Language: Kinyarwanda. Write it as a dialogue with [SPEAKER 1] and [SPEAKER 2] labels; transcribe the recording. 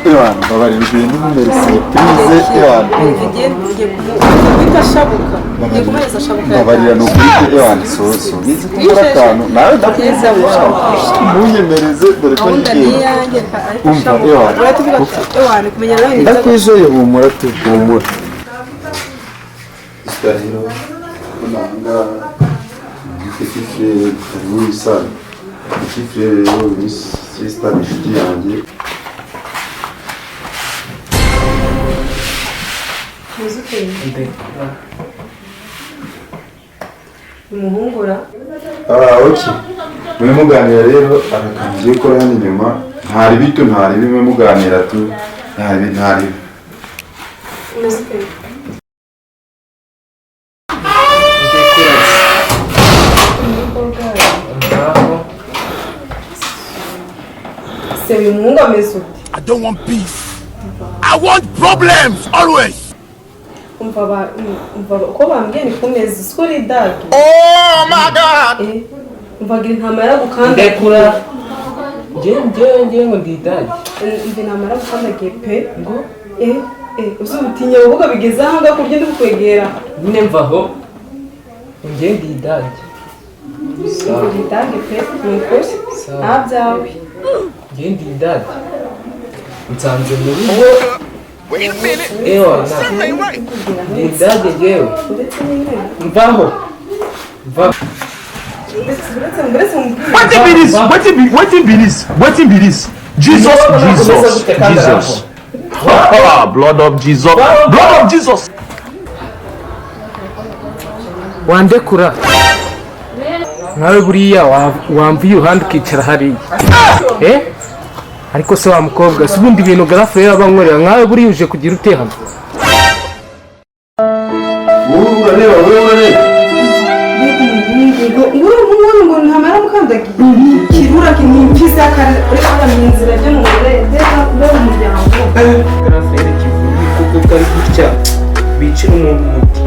[SPEAKER 1] Ewan, babarira ibintu muri surprise Ewan.
[SPEAKER 2] Bitashabuka. Ngikomeza shabuka.
[SPEAKER 1] Babarira no kwite Ewan so bizi kumara kanu. Nawe ndakwiza munyemereze dore ko ngiye. Umva Ewan.
[SPEAKER 2] Ewan kumenya nawe
[SPEAKER 1] ndakwije humura tuhumura. Istariro kunanga ikifire muri sala. Ikifire muri sister bishiki yanjye.
[SPEAKER 2] Umuhungura
[SPEAKER 1] oki mwe muganira rero arakangiye ko hano inyuma ntari bito ntari bimwe muganira tu ntari
[SPEAKER 3] I don't want peace. I want problems always.
[SPEAKER 2] umva uko bambwiye ni kumeza skuri dad.
[SPEAKER 3] Oh my god.
[SPEAKER 2] Umva gira ntamara gukanda
[SPEAKER 4] ndekura ngo ndidage
[SPEAKER 2] mbe namara gukanda gepe ngo uzubutinya uvuga bigeze aho ngaho kurya ndi kukwegera
[SPEAKER 4] nyine mvaho ngiye ndidage
[SPEAKER 2] sawa ndidage pe nukoze nabyawe
[SPEAKER 4] ngiye ndidage nsanze muri
[SPEAKER 3] Wait a minute.
[SPEAKER 4] Something right. Ndidage jewe mvaho
[SPEAKER 3] What be this? Jesus. Blood of Jesus.
[SPEAKER 4] wandekura nawe buriya wamvuye uhandi ukicara hariya ariko se wa mukobwa si ubundi ibintu garafu rero abankorera nkawe buriya uje kugira ute hano
[SPEAKER 2] ngo ntamara mukandagiye kirura kimpiza kare uri mu nzira byo mu muryango
[SPEAKER 4] garafu rero kivuye kuko kari gutya bicira umuntu umuti